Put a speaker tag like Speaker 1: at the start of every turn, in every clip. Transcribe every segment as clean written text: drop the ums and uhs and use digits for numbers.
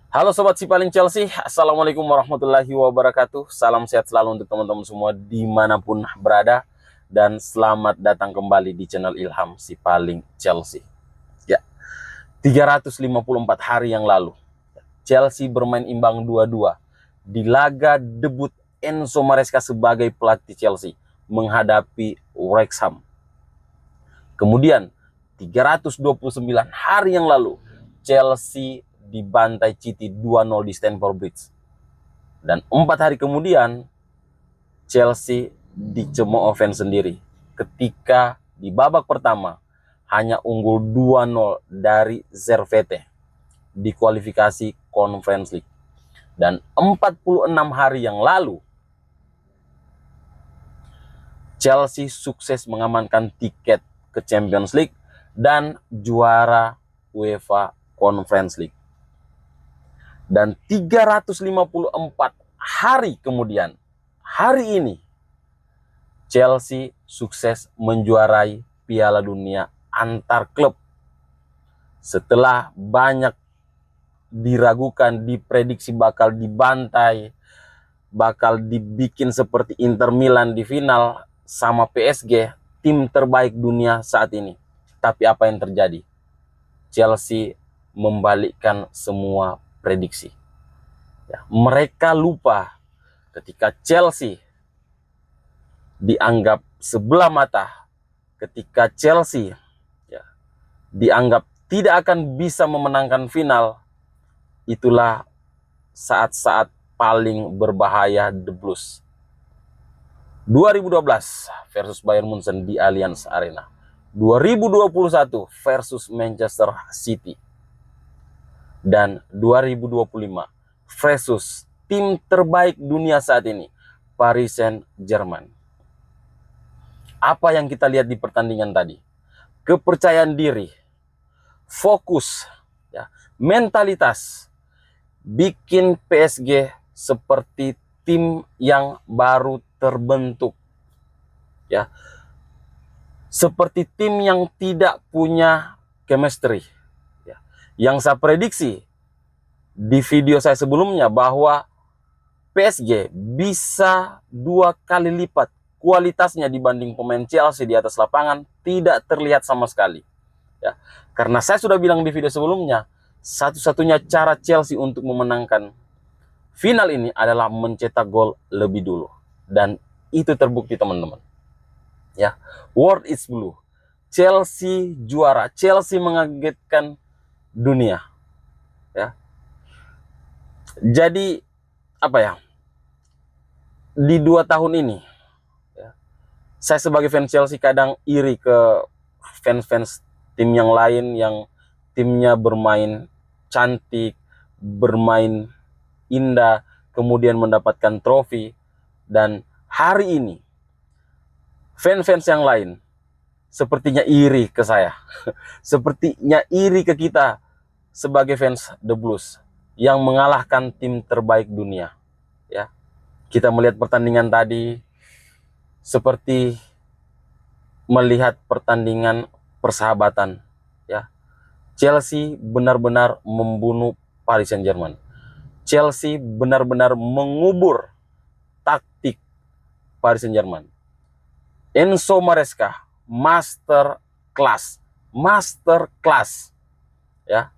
Speaker 1: Halo Sobat Sipaling Chelsea, Assalamualaikum warahmatullahi wabarakatuh. Salam sehat selalu untuk teman-teman semua dimanapun berada. Dan selamat datang kembali di channel Ilham Sipaling Chelsea. Ya, 354 hari yang lalu, Chelsea bermain imbang 2-2 di laga debut Enzo Maresca sebagai pelatih Chelsea menghadapi Wrexham. Kemudian 329 hari yang lalu, Chelsea dibantai City 2-0 di Stamford Bridge. Dan 4 hari kemudian, Chelsea dicemooh fans sendiri ketika di babak pertama hanya unggul 2-0 dari Zervete di kualifikasi Conference League. Dan 46 hari yang lalu, Chelsea sukses mengamankan tiket ke Champions League dan juara UEFA Conference League. Dan 354 hari kemudian, hari ini, Chelsea sukses menjuarai Piala Dunia antar klub. Setelah banyak diragukan, diprediksi bakal dibantai, bakal dibikin seperti Inter Milan di final sama PSG, tim terbaik dunia saat ini. Tapi apa yang terjadi? Chelsea membalikkan semua prediksi. Ya, mereka lupa ketika Chelsea dianggap sebelah mata, ketika Chelsea dianggap tidak akan bisa memenangkan final, itulah saat-saat paling berbahaya The Blues. 2012 versus Bayern Munchen di Allianz Arena. 2021 versus Manchester City. Dan 2025 versus tim terbaik dunia saat ini, Paris Saint-Germain. Apa yang kita lihat di pertandingan tadi? Kepercayaan diri, fokus, ya, mentalitas, bikin PSG seperti tim yang baru terbentuk, ya, seperti tim yang tidak punya chemistry, ya. Yang saya prediksi di video saya sebelumnya bahwa PSG bisa 2 kali lipat kualitasnya dibanding pemain Chelsea di atas lapangan, tidak terlihat sama sekali, ya. Karena saya sudah bilang di video sebelumnya, satu-satunya cara Chelsea untuk memenangkan final ini adalah mencetak gol lebih dulu. Dan itu terbukti teman-teman. Ya, World is Blue. Chelsea juara, Chelsea mengagetkan dunia. Ya. Jadi apa ya? Di 2 tahun ini, ya, saya sebagai fans Chelsea kadang iri ke fans-fans tim yang lain yang timnya bermain cantik, bermain indah, kemudian mendapatkan trofi. Dan hari ini fans-fans yang lain sepertinya iri ke saya. Sepertinya iri ke kita sebagai fans The Blues yang mengalahkan tim terbaik dunia, ya. Kita melihat pertandingan tadi seperti melihat pertandingan persahabatan, ya. Chelsea benar-benar membunuh Paris Saint-Germain. Chelsea benar-benar mengubur taktik Paris Saint-Germain. Enzo Maresca master class, ya.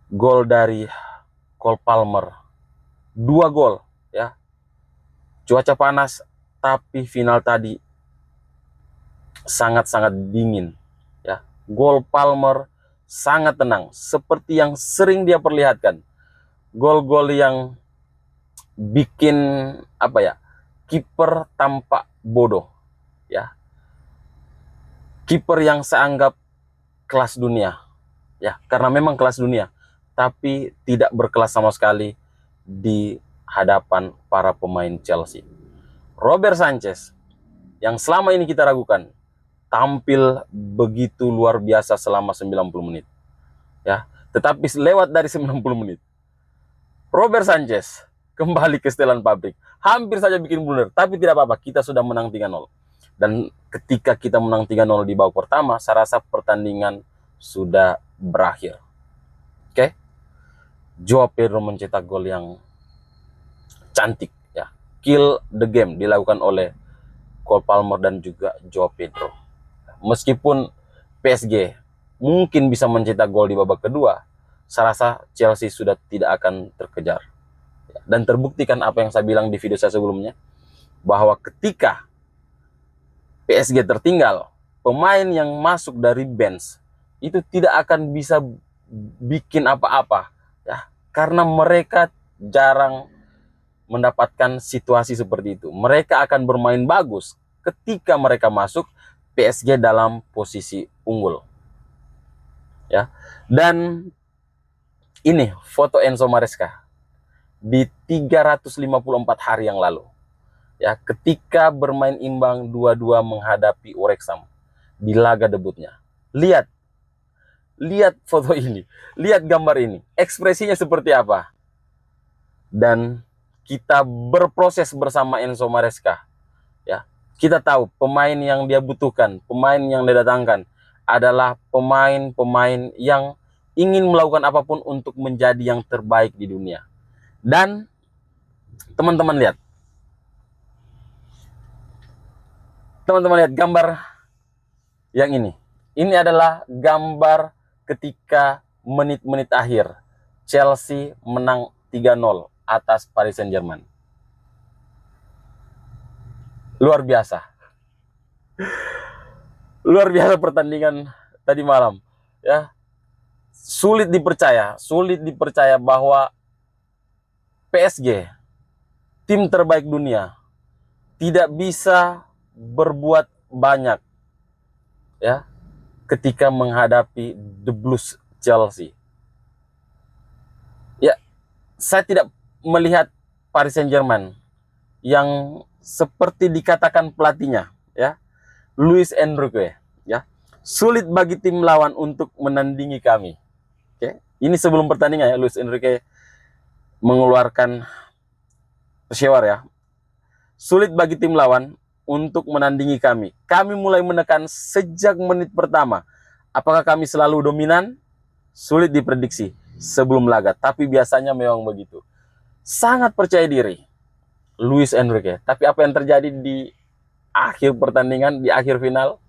Speaker 1: Gol dari Cole Palmer, 2 gol, ya. Cuaca panas, tapi final tadi sangat-sangat dingin, ya. Gol Palmer sangat tenang, seperti yang sering dia perlihatkan. Gol-gol yang bikin apa ya? Kiper tampak bodoh, ya. Kiper yang saya anggap kelas dunia, ya, karena memang kelas dunia, tapi tidak berkelas sama sekali di hadapan para pemain Chelsea. Robert Sanchez yang selama ini kita ragukan tampil begitu luar biasa selama 90 menit, ya. Tetapi lewat dari 90 menit, Robert Sanchez kembali ke setelan pabrik. Hampir saja bikin blunder, tapi tidak apa-apa, kita sudah menang 3-0. Dan ketika kita menang 3-0 di babak pertama, saya rasa pertandingan sudah berakhir. Oke? Joao Pedro mencetak gol yang cantik ya. Kill the game dilakukan oleh Cole Palmer dan juga Joao Pedro. Meskipun PSG mungkin bisa mencetak gol di babak kedua, saya rasa Chelsea sudah tidak akan terkejar. Dan terbuktikan apa yang saya bilang di video saya sebelumnya, bahwa ketika PSG tertinggal, pemain yang masuk dari bench itu tidak akan bisa bikin apa-apa ya, karena mereka jarang mendapatkan situasi seperti itu. Mereka akan bermain bagus ketika mereka masuk PSG dalam posisi unggul ya. Dan ini foto Enzo Maresca di 354 hari yang lalu ya, ketika bermain imbang 2-2 menghadapi Wrexham di laga debutnya. Lihat foto ini, lihat gambar ini, ekspresinya seperti apa. Dan kita berproses bersama Enzo Maresca ya. Kita tahu pemain yang dia butuhkan, pemain yang dia datangkan adalah pemain-pemain yang ingin melakukan apapun untuk menjadi yang terbaik di dunia. Dan teman-teman lihat gambar yang ini. Ini adalah gambar ketika menit-menit akhir Chelsea menang 3-0 atas Paris Saint-Germain. Luar biasa. Luar biasa pertandingan tadi malam ya. Sulit dipercaya bahwa PSG, tim terbaik dunia, tidak bisa berbuat banyak ya ketika menghadapi The Blues Chelsea. Ya, saya tidak melihat Paris Saint-Germain yang seperti dikatakan pelatihnya ya, Luis Enrique ya, sulit bagi tim lawan untuk menandingi kami. Oke, ini sebelum pertandingan ya, Luis Enrique mengeluarkan pesyawar ya. Sulit bagi tim lawan untuk menandingi kami. Kami mulai menekan sejak menit pertama. Apakah kami selalu dominan? Sulit diprediksi sebelum laga, tapi biasanya memang begitu. Sangat percaya diri Luis Enrique. Tapi apa yang terjadi di akhir pertandingan, di akhir final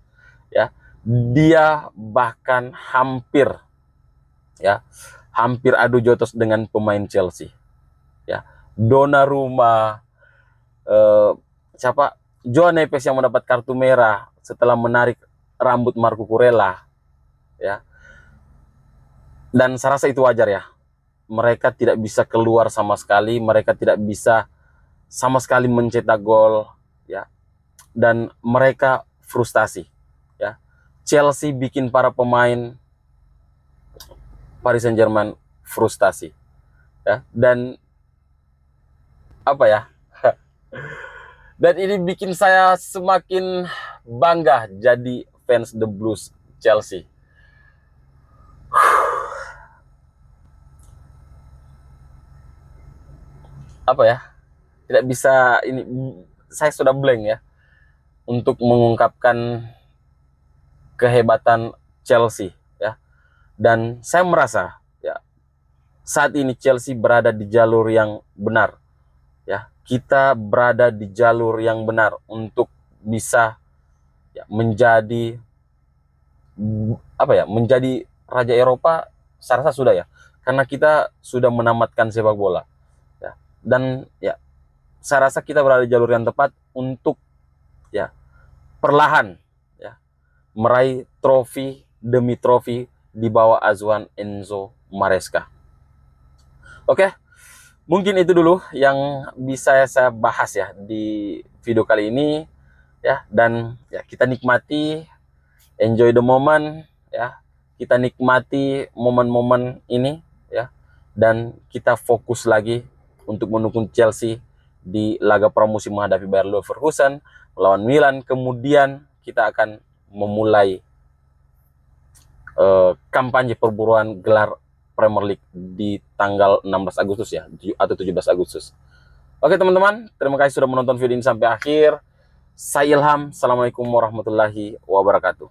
Speaker 1: ya, dia bahkan hampir adu jotos dengan pemain Chelsea ya. Donnarumma, Joao Neves yang mendapat kartu merah setelah menarik rambut Marco Kurela ya. Dan saya rasa itu wajar ya. Mereka tidak bisa keluar sama sekali, mereka tidak bisa sama sekali mencetak gol ya. Dan mereka frustasi ya. Chelsea bikin para pemain Paris Saint-Germain frustasi ya. Dan apa ya? Dan ini bikin saya semakin bangga jadi fans The Blues Chelsea. Apa ya? Tidak bisa ini, saya sudah blank ya untuk mengungkapkan kehebatan Chelsea ya. Dan saya merasa ya, saat ini Chelsea berada di jalur yang benar ya. Kita berada di jalur yang benar untuk bisa ya, menjadi menjadi raja Eropa. Saya rasa sudah ya, karena kita sudah menamatkan sepak bola ya. Dan ya, saya rasa kita berada di jalur yang tepat untuk ya perlahan ya meraih trofi demi trofi di bawah asuhan Enzo Maresca. Oke. Mungkin itu dulu yang bisa saya bahas ya di video kali ini ya. Dan ya, kita nikmati, enjoy the moment ya. Kita nikmati momen-momen ini ya. Dan kita fokus lagi untuk mendukung Chelsea di laga pramusim menghadapi Bayer Leverkusen melawan Milan. Kemudian kita akan memulai kampanye perburuan gelar Premier League di tanggal 16 Agustus ya, atau 17 Agustus. Oke teman-teman, terima kasih sudah menonton video ini sampai akhir. Saya Ilham, Assalamualaikum warahmatullahi wabarakatuh.